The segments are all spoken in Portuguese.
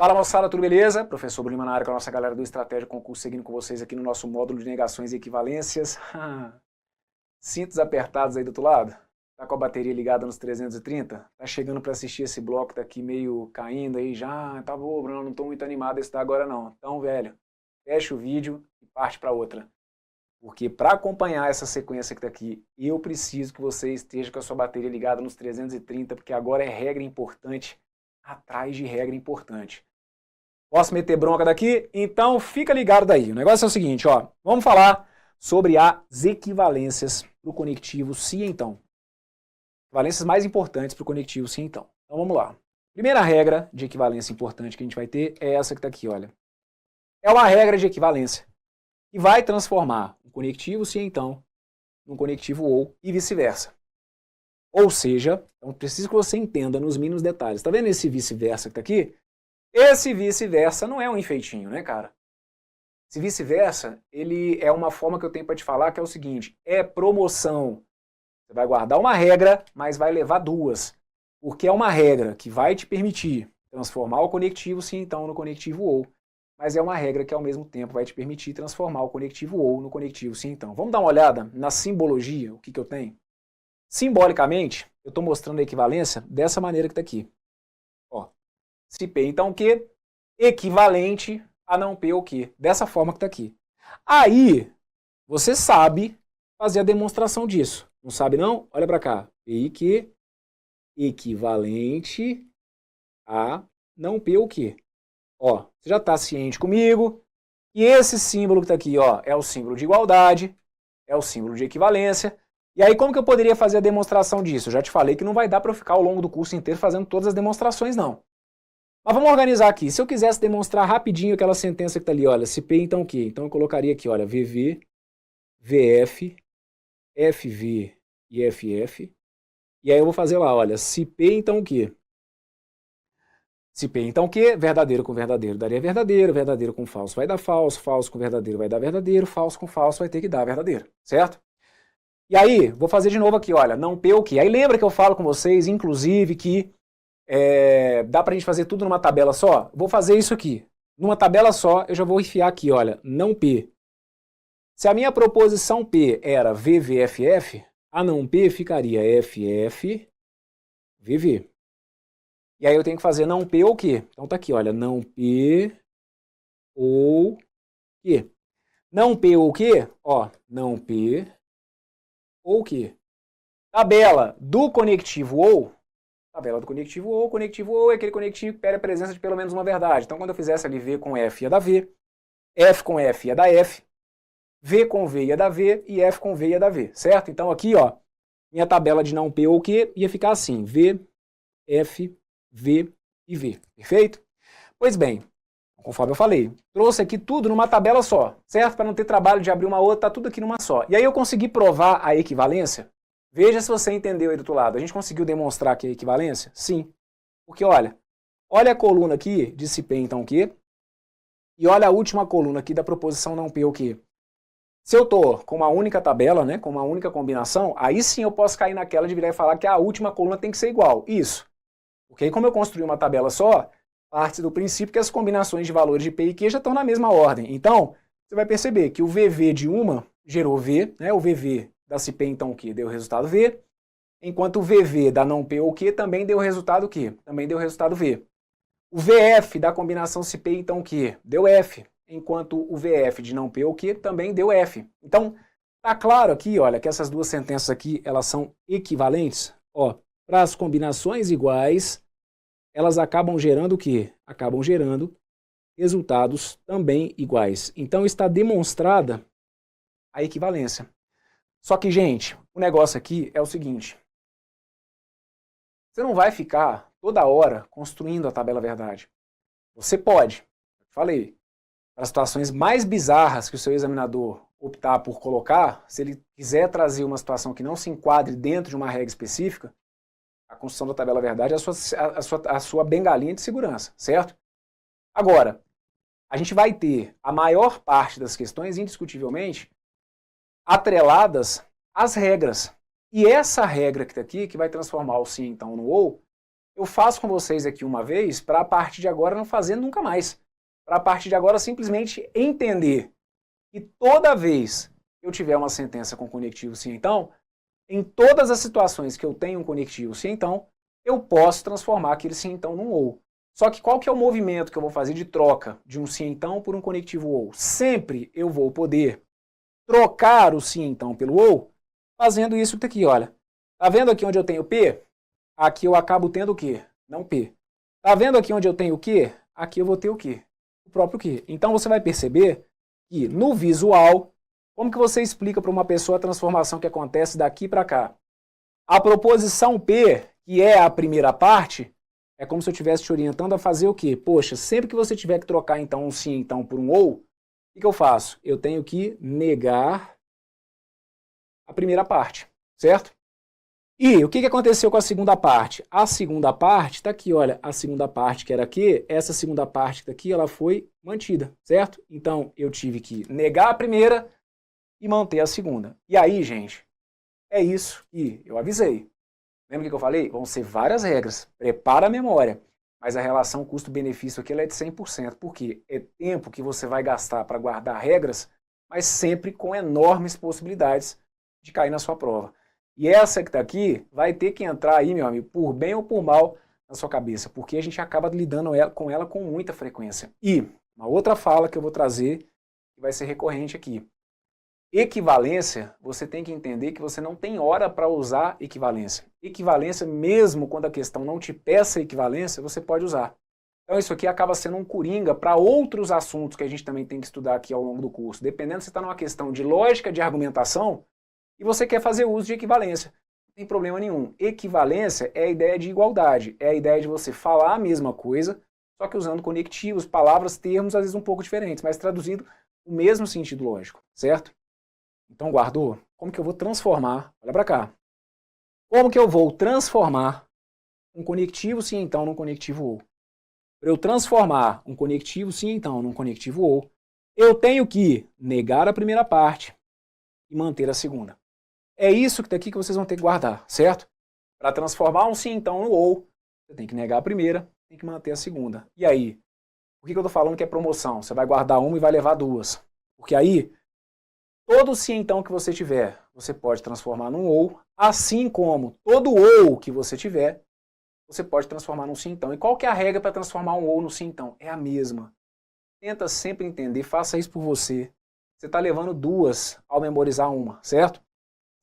Fala moçada, tudo beleza? Professor Bruno na área com a nossa galera do Estratégia Concurso, seguindo com vocês aqui no nosso módulo de negações e equivalências. Cintos apertados aí do outro lado? Tá com a bateria ligada nos 330? Tá chegando para assistir esse bloco, tá aqui meio caindo aí já? Tá bom, Bruno, não tô muito animado a estudar agora não. Então, velho, fecha o vídeo e parte para outra. Porque para acompanhar essa sequência que tá aqui, eu preciso que você esteja com a sua bateria ligada nos 330, porque agora é regra importante atrás de regra importante. Posso meter bronca daqui? Então fica ligado daí. O negócio é o seguinte, ó. Vamos falar sobre as equivalências para o conectivo sim e então. Equivalências mais importantes para o conectivo sim e então. Então vamos lá. Primeira regra de equivalência importante que a gente vai ter é essa que está aqui, olha. É uma regra de equivalência que vai transformar um conectivo sim e então num conectivo ou e vice-versa. Ou seja, então preciso que você entenda nos mínimos detalhes. Tá vendo esse vice-versa que está aqui? Esse vice-versa não é um enfeitinho, né, cara? Esse vice-versa, ele é uma forma que eu tenho para te falar que é o seguinte, é promoção. Você vai guardar uma regra, mas vai levar duas. Porque é uma regra que vai te permitir transformar o conectivo sim então no conectivo ou. Mas é uma regra que ao mesmo tempo vai te permitir transformar o conectivo ou no conectivo sim então. Vamos dar uma olhada na simbologia, o que eu tenho? Simbolicamente, eu estou mostrando a equivalência dessa maneira que está aqui. Ó. Se P então Q, equivalente a não P ou Q. Dessa forma que está aqui. Aí, você sabe fazer a demonstração disso. Não sabe não? Olha para cá. P e Q, equivalente a não P ou Q. Ó, você já está ciente comigo. E esse símbolo que está aqui, ó, é o símbolo de igualdade, é o símbolo de equivalência. E aí, como que eu poderia fazer a demonstração disso? Eu já te falei que não vai dar para eu ficar ao longo do curso inteiro fazendo todas as demonstrações, não. Mas vamos organizar aqui. Se eu quisesse demonstrar rapidinho aquela sentença que está ali, olha, se P então Q, então eu colocaria aqui, olha, VV, VF, FV e FF. E aí eu vou fazer lá, olha, se P então Q. Se P então Q, verdadeiro com verdadeiro daria verdadeiro, verdadeiro com falso vai dar falso, falso com verdadeiro vai dar verdadeiro, falso com falso vai ter que dar verdadeiro, certo? E aí, vou fazer de novo aqui, olha, não P ou Q. Aí lembra que eu falo com vocês, inclusive, que dá pra gente fazer tudo numa tabela só? Vou fazer isso aqui. Numa tabela só, eu já vou enfiar aqui, olha, não P. Se a minha proposição P era VVFF, a não P ficaria FF, VV. E aí eu tenho que fazer não P ou Q. Então tá aqui, olha, não P ou Q. Não P ou Q, ó, não P ou Q. Tabela do conectivo ou. Tabela do conectivo ou é aquele conectivo que pede a presença de pelo menos uma verdade. Então, quando eu fizesse ali V com F ia dar V, F com F ia dar F, V com V ia dar V e F com V ia dar V, certo? Então, aqui, ó, minha tabela de não P ou Q ia ficar assim, V, F, V e V, perfeito? Pois bem, conforme eu falei, trouxe aqui tudo numa tabela só, certo? Para não ter trabalho de abrir uma outra, tá tudo aqui numa só. E aí eu consegui provar a equivalência. Veja se você entendeu aí do outro lado. A gente conseguiu demonstrar aqui a equivalência? Sim. Porque olha a coluna aqui de se P então Q, e olha a última coluna aqui da proposição não P ou Q. Se eu estou com uma única tabela, né, com uma única combinação, aí sim eu posso cair naquela de virar e falar que a última coluna tem que ser igual. Isso. Porque aí, como eu construí uma tabela só, parte do princípio que as combinações de valores de P e Q já estão na mesma ordem. Então, você vai perceber que o VV de uma gerou V, né, o VV da se P então Q deu o resultado V, enquanto o VV da não P ou Q também deu o resultado Q, também deu o resultado V. O VF da combinação se P então Q deu F, enquanto o VF de não P ou Q também deu F. Então, tá claro aqui, olha, que essas duas sentenças aqui, elas são equivalentes, ó, para as combinações iguais, elas acabam gerando o quê? Acabam gerando resultados também iguais. Então, está demonstrada a equivalência. Só que, gente, o negócio aqui é o seguinte. Você não vai ficar toda hora construindo a tabela verdade. Você pode, falei, para situações mais bizarras que o seu examinador optar por colocar, se ele quiser trazer uma situação que não se enquadre dentro de uma regra específica, a construção da tabela verdade é a sua bengalinha de segurança, certo? Agora, a gente vai ter a maior parte das questões, indiscutivelmente, atreladas às regras. E essa regra que está aqui, que vai transformar o sim então no ou, eu faço com vocês aqui uma vez para a partir de agora não fazer nunca mais. Para a partir de agora simplesmente entender que toda vez que eu tiver uma sentença com conectivo sim então, em todas as situações que eu tenho um conectivo sim então, eu posso transformar aquele sim então num ou. Só que qual que é o movimento que eu vou fazer de troca de um sim então por um conectivo ou? Sempre eu vou poder trocar o sim então pelo ou, fazendo isso aqui, olha. Tá vendo aqui onde eu tenho P? Aqui eu acabo tendo o quê? Não P. Tá vendo aqui onde eu tenho o quê? Aqui eu vou ter o quê? O próprio quê. Então você vai perceber que no visual, como que você explica para uma pessoa a transformação que acontece daqui para cá? A proposição P, que é a primeira parte, é como se eu estivesse te orientando a fazer o quê? Poxa, sempre que você tiver que trocar então um sim então por um ou, o que eu faço? Eu tenho que negar a primeira parte, certo? E o que aconteceu com a segunda parte? A segunda parte está aqui, olha, a segunda parte que era aqui, essa segunda parte que está aqui, ela foi mantida, certo? Então, eu tive que negar a primeira e manter a segunda. E aí, gente, é isso que eu avisei. Lembra o que eu falei? Vão ser várias regras. Prepara a memória. Mas a relação custo-benefício aqui ela é de 100%. Porque é tempo que você vai gastar para guardar regras, mas sempre com enormes possibilidades de cair na sua prova. E essa que está aqui vai ter que entrar aí, meu amigo, por bem ou por mal na sua cabeça, porque a gente acaba lidando com ela com muita frequência. E uma outra fala que eu vou trazer, que vai ser recorrente aqui. Equivalência, você tem que entender que você não tem hora para usar equivalência. Equivalência, mesmo quando a questão não te peça equivalência, você pode usar. Então isso aqui acaba sendo um coringa para outros assuntos que a gente também tem que estudar aqui ao longo do curso. Dependendo se está numa questão de lógica de argumentação, e você quer fazer uso de equivalência. Não tem problema nenhum. Equivalência é a ideia de igualdade, é a ideia de você falar a mesma coisa, só que usando conectivos, palavras, termos, às vezes um pouco diferentes, mas traduzido o mesmo sentido lógico, certo? Então, guardou? Como que eu vou transformar? Olha para cá. Como que eu vou transformar um conectivo sim então num conectivo ou? Para eu transformar um conectivo sim então num conectivo ou, eu tenho que negar a primeira parte e manter a segunda. É isso que está aqui que vocês vão ter que guardar, certo? Para transformar um sim então no ou, você tem que negar a primeira, tem que manter a segunda. E aí? Por que eu estou falando que é promoção? Você vai guardar uma e vai levar duas. Porque aí, todo sim então que você tiver, você pode transformar num ou, assim como todo ou que você tiver, você pode transformar num sim então. E qual que é a regra para transformar um ou no sim então? É a mesma. Tenta sempre entender, faça isso por você. Você está levando duas ao memorizar uma, certo?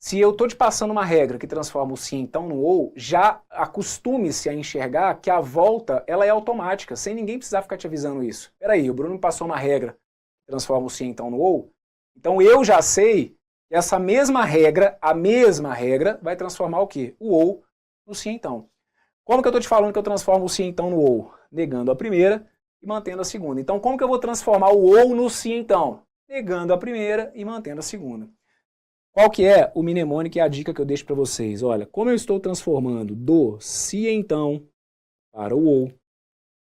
Se eu estou te passando uma regra que transforma o sim então no ou, já acostume-se a enxergar que a volta ela é automática, sem ninguém precisar ficar te avisando isso. Espera aí, o Bruno me passou uma regra que transforma o sim então no ou, então eu já sei que essa mesma regra, a mesma regra, vai transformar o quê? O ou no sim então. Como que eu estou te falando que eu transformo o sim então no ou? Negando a primeira e mantendo a segunda. Então como que eu vou transformar o ou no sim então? Negando a primeira e mantendo a segunda. Qual que é o mnemônico e a dica que eu deixo para vocês? Olha, como eu estou transformando do se então para o ou,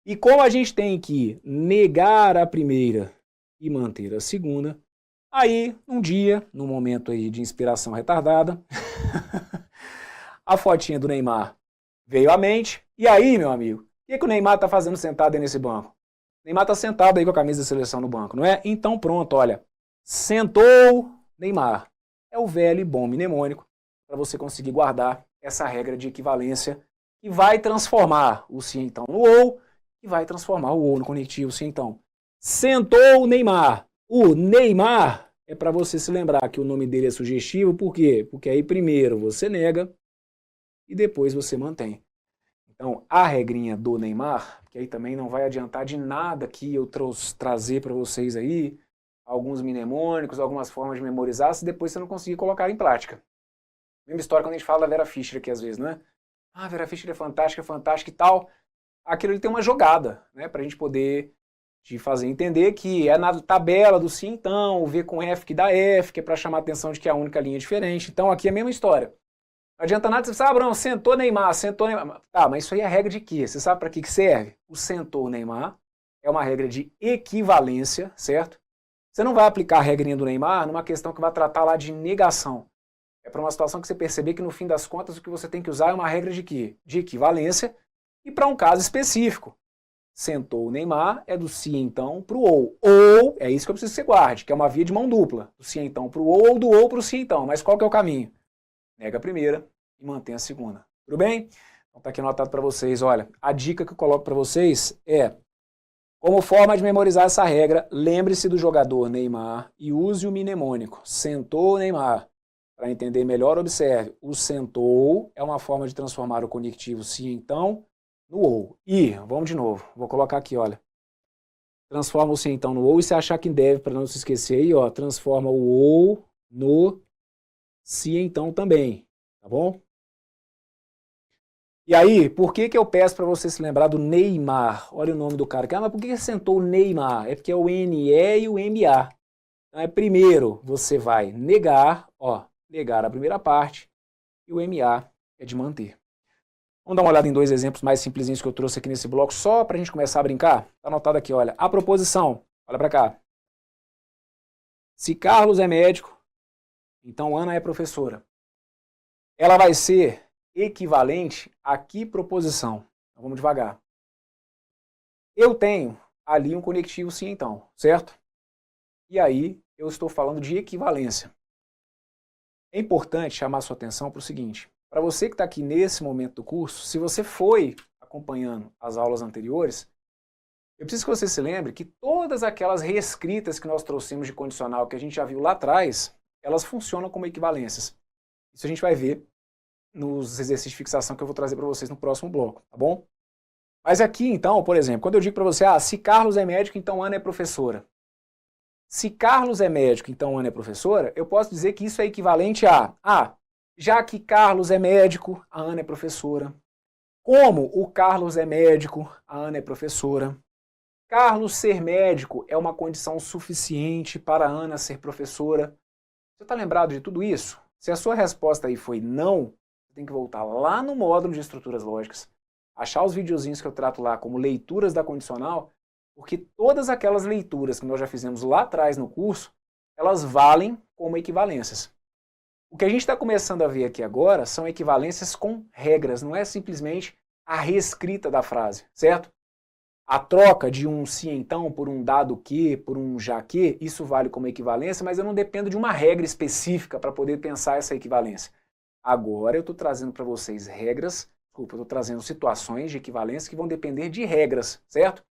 e como a gente tem que negar a primeira e manter a segunda, aí, um dia, num momento aí de inspiração retardada, a fotinha do Neymar veio à mente, e aí, meu amigo, o que o Neymar está fazendo sentado aí nesse banco? O Neymar está sentado aí com a camisa da seleção no banco, não é? Então pronto, olha, sentou Neymar. É o velho e bom mnemônico para você conseguir guardar essa regra de equivalência que vai transformar o sim então no ou e vai transformar o ou no conectivo sim então. Sentou o Neymar. O Neymar é para você se lembrar que o nome dele é sugestivo, por quê? Porque aí primeiro você nega e depois você mantém. Então, a regrinha do Neymar, que aí também não vai adiantar de nada que eu trazer para vocês aí, alguns mnemônicos, algumas formas de memorizar, se depois você não conseguir colocar em prática. Mesma história quando a gente fala da Vera Fischer aqui às vezes, não é? Ah, a Vera Fischer é fantástica e tal. Aquilo ali tem uma jogada, né, para a gente poder te fazer entender que é na tabela do sim então, o V com F que dá F, que é para chamar a atenção de que é a única linha diferente. Então aqui é a mesma história. Não adianta nada você falar, Bruno, sentou Neymar. Tá, mas isso aí é regra de quê? Você sabe para que serve? O sentou Neymar é uma regra de equivalência, certo? Você não vai aplicar a regrinha do Neymar numa questão que vai tratar lá de negação. É para uma situação que você perceber que no fim das contas o que você tem que usar é uma regra de quê? De equivalência, E para um caso específico, sentou o Neymar é do se então para o ou. Ou, é isso que eu preciso que você guarde, que é uma via de mão dupla. Do se então para o ou do ou para o se então. Mas qual que é o caminho? Nega a primeira e mantém a segunda. Tudo bem? Então tá aqui anotado para vocês. Olha, a dica que eu coloco para vocês é, como forma de memorizar essa regra, lembre-se do jogador Neymar e use o mnemônico. Sentou o Neymar. Para entender melhor, observe. O sentou é uma forma de transformar o conectivo se então no ou. E, vamos de novo, vou colocar aqui, olha. Transforma o se então no ou e se achar que deve, para não se esquecer aí, ó, transforma o ou no se então também, tá bom? E aí, por que eu peço para você se lembrar do Neymar? Olha o nome do cara aqui. Ah, mas por que sentou o Neymar? É porque é o NE e o MA. Então é primeiro você vai negar, ó, negar a primeira parte, e o MA é de manter. Vamos dar uma olhada em dois exemplos mais simplesinhos que eu trouxe aqui nesse bloco, só para a gente começar a brincar. Está anotado aqui, olha. A proposição, olha para cá. Se Carlos é médico, então Ana é professora. Ela vai ser equivalente a que proposição? Então, vamos devagar. Eu tenho ali um conectivo sim então, certo? E aí eu estou falando de equivalência. É importante chamar sua atenção para o seguinte. Para você que está aqui nesse momento do curso, se você foi acompanhando as aulas anteriores, eu preciso que você se lembre que todas aquelas reescritas que nós trouxemos de condicional que a gente já viu lá atrás, elas funcionam como equivalências. Isso a gente vai ver nos exercícios de fixação que eu vou trazer para vocês no próximo bloco, tá bom? Mas aqui então, por exemplo, quando eu digo para você, se Carlos é médico, então Ana é professora. Se Carlos é médico, então Ana é professora, eu posso dizer que isso é equivalente a já que Carlos é médico, a Ana é professora. Como o Carlos é médico, a Ana é professora. Carlos ser médico é uma condição suficiente para a Ana ser professora. Você está lembrado de tudo isso? Se a sua resposta aí foi não, você tem que voltar lá no módulo de estruturas lógicas, achar os videozinhos que eu trato lá como leituras da condicional, porque todas aquelas leituras que nós já fizemos lá atrás no curso, elas valem como equivalências. O que a gente está começando a ver aqui agora são equivalências com regras, não é simplesmente a reescrita da frase, certo? A troca de um se então por um dado que, por um já que, isso vale como equivalência, mas eu não dependo de uma regra específica para poder pensar essa equivalência. Agora eu estou trazendo para vocês regras, eu estou trazendo situações de equivalência que vão depender de regras, certo?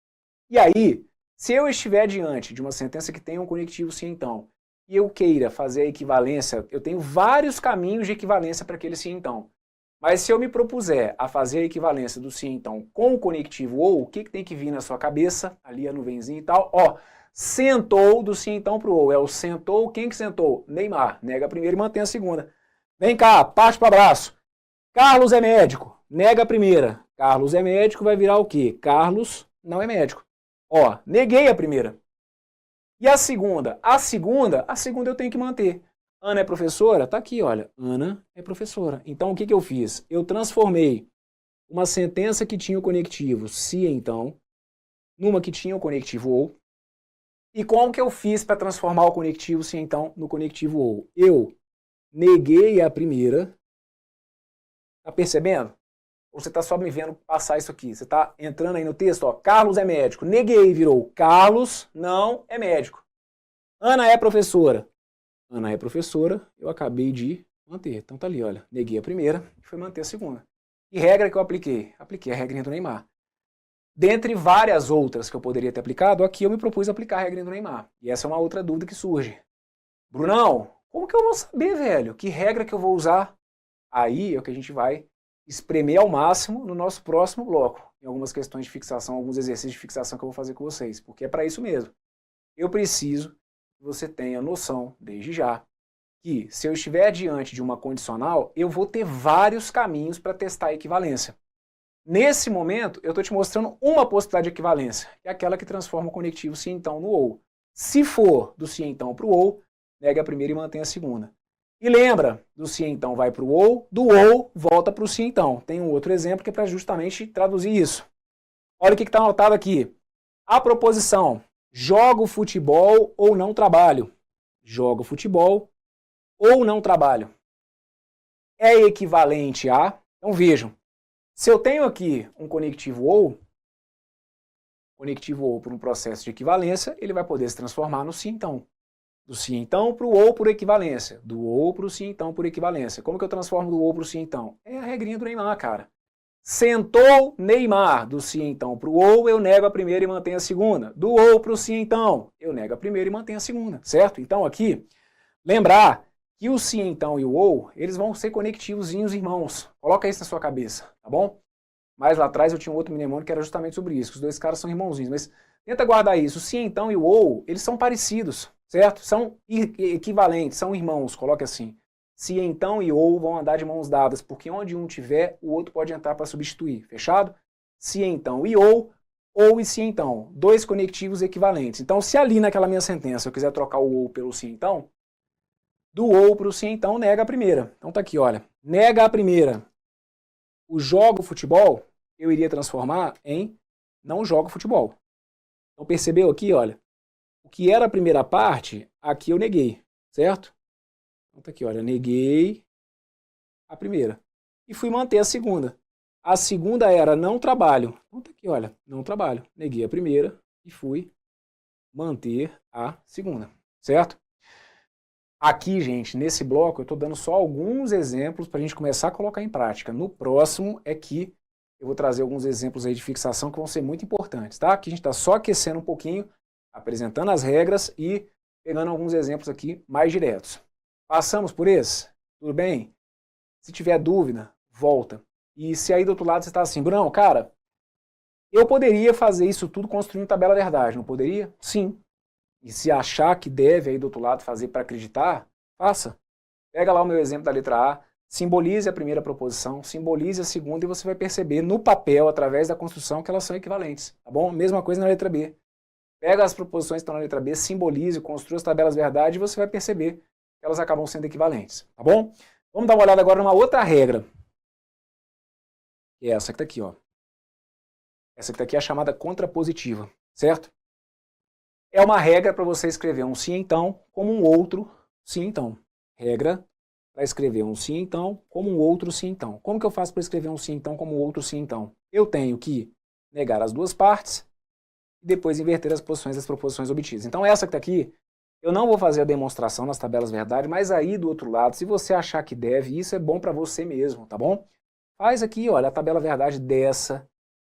E aí, se eu estiver diante de uma sentença que tem um conectivo se então, e eu queira fazer a equivalência, eu tenho vários caminhos de equivalência para aquele se então. Mas se eu me propuser a fazer a equivalência do se então com o conectivo ou, o que tem que vir na sua cabeça? Ali a nuvenzinha e tal. Ó, sentou do se então para o ou. É o sentou, quem que sentou? Neymar. Nega a primeira e mantém a segunda. Vem cá, parte para o abraço. Carlos é médico. Nega a primeira. Carlos é médico, vai virar o quê? Carlos não é médico. Ó, neguei a primeira. E a segunda? A segunda eu tenho que manter. Ana é professora? Tá aqui, olha. Ana é professora. Então, o que eu fiz? Eu transformei uma sentença que tinha o conectivo se então, numa que tinha o conectivo ou. E como que eu fiz para transformar o conectivo se então no conectivo ou? Eu neguei a primeira. Tá percebendo? Ou você está só me vendo passar isso aqui? Você está entrando aí no texto, ó, Carlos é médico. Neguei, virou Carlos não é médico. Ana é professora. Ana é professora, eu acabei de manter. Então tá ali, olha. Neguei a primeira e fui manter a segunda. E regra que eu apliquei? Apliquei a regrinha do Neymar. Dentre várias outras que eu poderia ter aplicado, aqui eu me propus aplicar a regrinha do Neymar. E essa é uma outra dúvida que surge. Brunão, como que eu vou saber, velho? Que regra que eu vou usar? Aí é o que a gente vai espremer ao máximo no nosso próximo bloco, em algumas questões de fixação, alguns exercícios de fixação que eu vou fazer com vocês, porque é para isso mesmo. Eu preciso que você tenha noção, desde já, que se eu estiver diante de uma condicional, eu vou ter vários caminhos para testar a equivalência. Nesse momento, eu estou te mostrando uma possibilidade de equivalência, que é aquela que transforma o conectivo se então no ou. Se for do se então para o ou, nega a primeira e mantém a segunda. E lembra, do se então vai para o ou, do ou volta para o se então. Tem um outro exemplo que é para justamente traduzir isso. Olha o que está anotado aqui. A proposição, jogo futebol ou não trabalho. Jogo futebol ou não trabalho. É equivalente a, então vejam, Se eu tenho aqui um conectivo ou por um processo de equivalência, ele vai poder se transformar no sim então. Do sim então para o ou por equivalência. Do ou para o sim então por equivalência. Como que eu transformo do ou para o sim então? É a regrinha do Neymar, cara. Sentou Neymar. Do sim então para o ou, eu nego a primeira e mantenho a segunda. Do ou para o sim então, eu nego a primeira e mantenho a segunda, certo? Então aqui, lembrar que o sim então e o ou, eles vão ser conectivozinhos irmãos. Coloca isso na sua cabeça, tá bom? Mais lá atrás eu tinha um outro mnemônico que era justamente sobre isso, que os dois caras são irmãozinhos, mas tenta guardar isso. O sim então e o ou, eles são parecidos, certo? São equivalentes, são irmãos, coloque assim. Se então e ou vão andar de mãos dadas, porque onde um tiver, o outro pode entrar para substituir, fechado? Se então e ou e se então, dois conectivos equivalentes. Então, se ali naquela minha sentença eu quiser trocar o ou pelo se então, do ou para o se então, nega a primeira. Então tá aqui, olha, nega a primeira. O jogo futebol, eu iria transformar em não jogo futebol. Então percebeu aqui, olha, o que era a primeira parte, aqui eu neguei, certo? Então tá aqui, olha, neguei a primeira e fui manter a segunda. A segunda era não trabalho. Então tá aqui, olha, não trabalho. Neguei a primeira e fui manter a segunda, certo? Aqui, gente, nesse bloco eu estou dando só alguns exemplos para a gente começar a colocar em prática. No próximo é que eu vou trazer alguns exemplos aí de fixação que vão ser muito importantes, tá? Aqui a gente está só aquecendo um pouquinho, apresentando as regras e pegando alguns exemplos aqui mais diretos. Passamos por esse? Tudo bem? Se tiver dúvida, volta. E se aí do outro lado você está assim, Brunão, cara, eu poderia fazer isso tudo construindo tabela verdade, não poderia? Sim. E se achar que deve aí do outro lado fazer para acreditar, faça. Pega lá o meu exemplo da letra A, simbolize a primeira proposição, simbolize a segunda e você vai perceber no papel, através da construção, que elas são equivalentes, tá bom? Mesma coisa na letra B. Pega as proposições que estão na letra B, simbolize, construa as tabelas verdade e você vai perceber que elas acabam sendo equivalentes, tá bom? Vamos dar uma olhada agora numa outra regra. Que é essa que está aqui, ó. Essa que está aqui é a chamada contrapositiva, certo? É uma regra para você escrever um sim então como um outro sim então. Regra para escrever um sim então como um outro sim então. Como que eu faço para escrever um sim então como outro sim então? Eu tenho que negar as duas partes e depois inverter as posições das proposições obtidas. Então essa que está aqui, eu não vou fazer a demonstração nas tabelas verdade, mas aí do outro lado, se você achar que deve, isso é bom para você mesmo, tá bom? Faz aqui, olha, a tabela verdade dessa.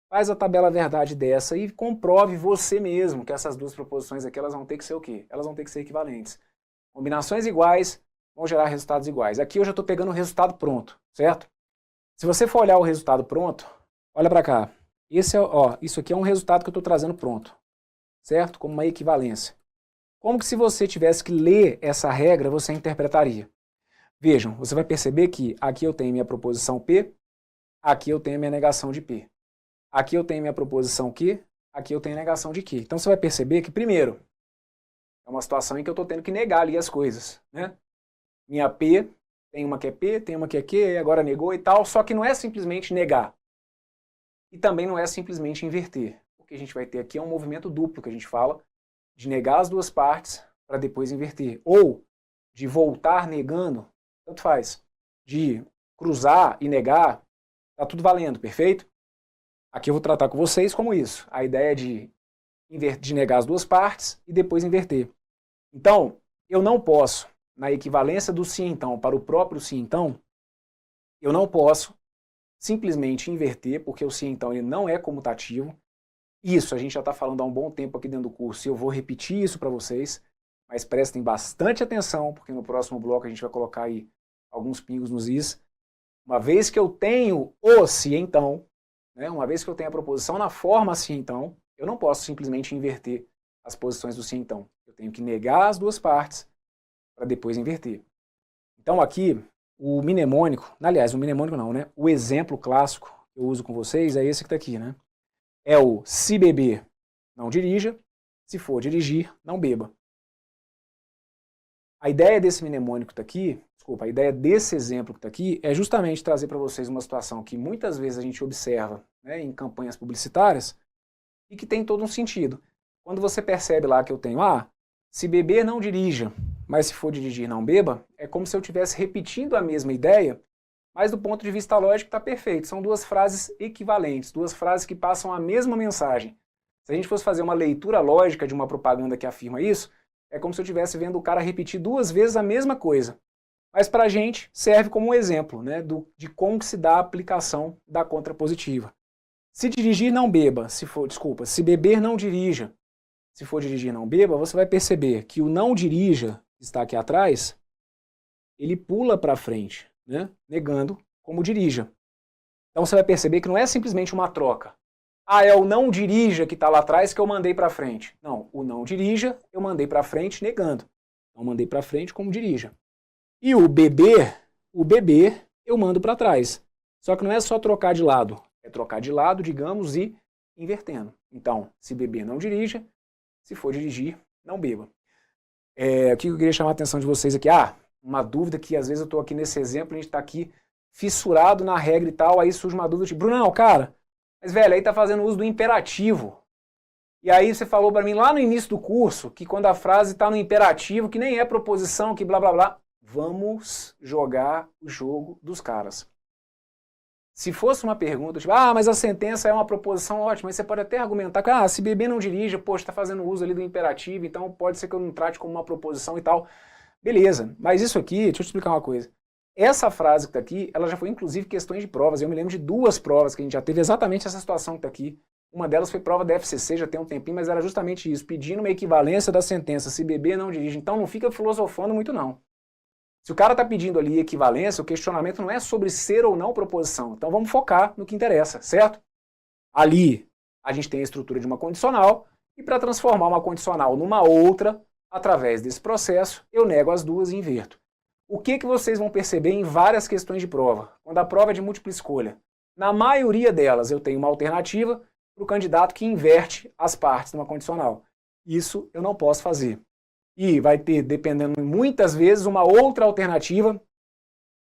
Faz a tabela verdade dessa e comprove você mesmo que essas duas proposições aqui, elas vão ter que ser o quê? Elas vão ter que ser equivalentes. Combinações iguais vão gerar resultados iguais. Aqui eu já estou pegando o resultado pronto, certo? Se você for olhar o resultado pronto, olha para cá. Isso aqui é um resultado que eu estou trazendo pronto, certo? Como uma equivalência. Como que se você tivesse que ler essa regra, você interpretaria? Vejam, você vai perceber que aqui eu tenho minha proposição P, aqui eu tenho minha negação de P. Aqui eu tenho minha proposição Q, aqui eu tenho negação de Q. Então você vai perceber que, primeiro, é uma situação em que eu estou tendo que negar ali as coisas, né? Minha P, tem uma que é P, tem uma que é Q, agora negou e tal, só que não é simplesmente negar. E também não é simplesmente inverter. O que a gente vai ter aqui é um movimento duplo, que a gente fala, de negar as duas partes para depois inverter. Ou de voltar negando, tanto faz. De cruzar e negar, tá tudo valendo, perfeito? Aqui eu vou tratar com vocês como isso. A ideia de negar as duas partes e depois inverter. Então, eu não posso, na equivalência do sim então para o próprio sim então, eu não posso simplesmente inverter, porque o sim então ele não é comutativo. Isso a gente já está falando há um bom tempo aqui dentro do curso e eu vou repetir isso para vocês, mas prestem bastante atenção, porque no próximo bloco a gente vai colocar aí alguns pingos nos is. Uma vez que eu tenho o sim então, né? Uma vez que eu tenho a proposição na forma sim então, eu não posso simplesmente inverter as posições do sim então. Eu tenho que negar as duas partes para depois inverter. Então aqui, o mnemônico, aliás, o mnemônico não, né? O exemplo clássico que eu uso com vocês é esse que está aqui, né? É o se beber, não dirija, se for dirigir, não beba. A ideia desse mnemônico que está aqui, a ideia desse exemplo que está aqui é justamente trazer para vocês uma situação que muitas vezes a gente observa, né, em campanhas publicitárias e que tem todo um sentido. Quando você percebe lá que eu tenho, se beber não dirija, mas se for dirigir não beba, é como se eu estivesse repetindo a mesma ideia Mas do ponto de vista lógico está perfeito. São duas frases equivalentes, duas frases que passam a mesma mensagem. Se a gente fosse fazer uma leitura lógica de uma propaganda que afirma isso, é como se eu estivesse vendo o cara repetir duas vezes a mesma coisa. Mas para a gente serve como um exemplo, né, de como se dá a aplicação da contrapositiva. Se dirigir, não beba. Se beber, não dirija. Se for dirigir, não beba, você vai perceber que o não dirija, que está aqui atrás, ele pula para frente, né, negando como dirija. Então você vai perceber que não é simplesmente uma troca. Ah, é o não dirija que está lá atrás que eu mandei para frente. Não, o não dirija eu mandei para frente negando. Então mandei para frente como dirija. E o beber eu mando para trás. Só que não é só trocar de lado, é trocar de lado, digamos, e invertendo. Então, se beber, não dirija. Se for dirigir, não beba. O que eu queria chamar a atenção de vocês aqui? Uma dúvida que às vezes eu estou aqui nesse exemplo, a gente está aqui fissurado na regra e tal, aí surge uma dúvida tipo, Brunão, cara, mas velho, aí tá fazendo uso do imperativo. E aí você falou para mim lá no início do curso que quando a frase está no imperativo, que nem é proposição, que blá blá blá, vamos jogar o jogo dos caras. Se fosse uma pergunta, tipo, mas a sentença é uma proposição ótima, mas você pode até argumentar que, se beber não dirija, poxa, está fazendo uso ali do imperativo, então pode ser que eu não trate como uma proposição e tal. Beleza, mas isso aqui, deixa eu te explicar uma coisa. Essa frase que está aqui, ela já foi inclusive questões de provas. Eu me lembro de duas provas que a gente já teve exatamente essa situação que está aqui. Uma delas foi prova da FCC, já tem um tempinho, mas era justamente isso, pedindo uma equivalência da sentença, se beber não dirige. Então não fica filosofando muito não. Se o cara está pedindo ali equivalência, o questionamento não é sobre ser ou não proposição. Então vamos focar no que interessa, certo? Ali a gente tem a estrutura de uma condicional e para transformar uma condicional numa outra, através desse processo, eu nego as duas e inverto. O que vocês vão perceber em várias questões de prova? Quando a prova é de múltipla escolha. Na maioria delas eu tenho uma alternativa para o candidato que inverte as partes de uma condicional. Isso eu não posso fazer. E vai ter, dependendo muitas vezes, uma outra alternativa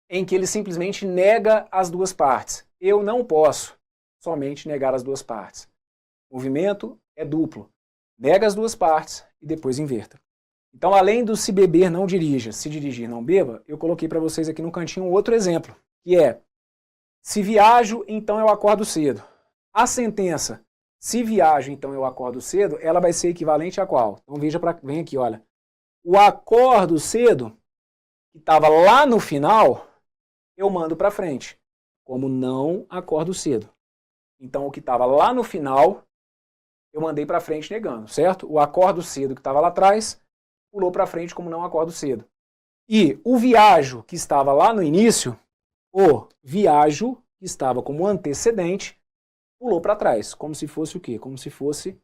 em que ele simplesmente nega as duas partes. Eu não posso somente negar as duas partes. O movimento é duplo. Nega as duas partes e depois inverta. Então, além do se beber, não dirija, se dirigir, não beba, eu coloquei para vocês aqui no cantinho um outro exemplo, que é, se viajo, então eu acordo cedo. A sentença, se viajo, então eu acordo cedo, ela vai ser equivalente a qual? Então, vem aqui, olha. O acordo cedo, que estava lá no final, eu mando para frente, como não acordo cedo. Então, o que estava lá no final, eu mandei para frente negando, certo? O acordo cedo que estava lá atrás, pulou para frente como não acordo cedo. E o viajo, que estava lá no início, o viajo, que estava como antecedente, pulou para trás, como se fosse o quê? Como se fosse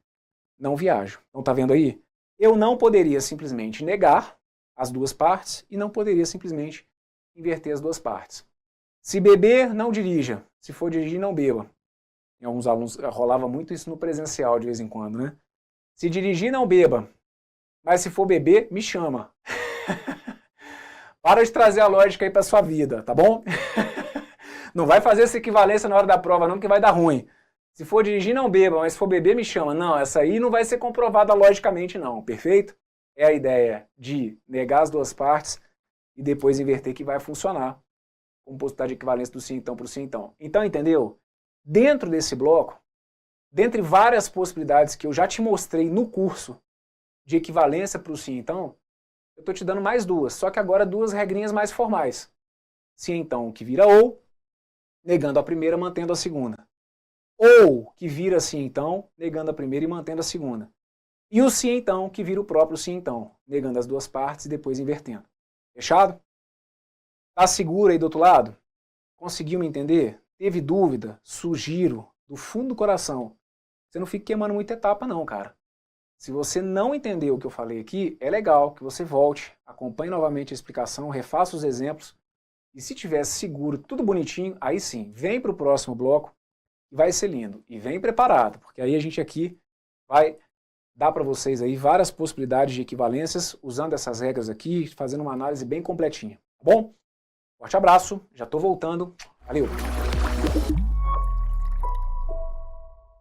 não viajo. Então, tá vendo aí? Eu não poderia simplesmente negar as duas partes e não poderia simplesmente inverter as duas partes. Se beber, não dirija. Se for dirigir, não beba. Em alguns alunos rolava muito isso no presencial de vez em quando, né? Se dirigir, não beba. Mas se for beber, me chama. Para de trazer a lógica aí para sua vida, tá bom? Não vai fazer essa equivalência na hora da prova não, que vai dar ruim. Se for dirigir, não beba, mas se for beber, me chama. Não, essa aí não vai ser comprovada logicamente não, perfeito? É a ideia de negar as duas partes e depois inverter que vai funcionar. Como possibilidade de equivalência do sim então para o sim então. Então, entendeu? Dentro desse bloco, dentre várias possibilidades que eu já te mostrei no curso de equivalência para o sim então, eu estou te dando mais duas, só que agora duas regrinhas mais formais. Sim então que vira ou, negando a primeira, mantendo a segunda. Ou que vira sim então, negando a primeira e mantendo a segunda. E o sim então, que vira o próprio sim então, negando as duas partes e depois invertendo. Fechado? Tá seguro aí do outro lado? Conseguiu me entender? Teve dúvida? Sugiro, do fundo do coração, você não fique queimando muita etapa não, cara. Se você não entendeu o que eu falei aqui, é legal que você volte, acompanhe novamente a explicação, refaça os exemplos, e se tiver seguro, tudo bonitinho, aí sim, vem para o próximo bloco, e vai ser lindo. E vem preparado, porque aí a gente aqui vai dar para vocês aí várias possibilidades de equivalências, usando essas regras aqui, fazendo uma análise bem completinha, tá bom? Forte abraço, já estou voltando, valeu!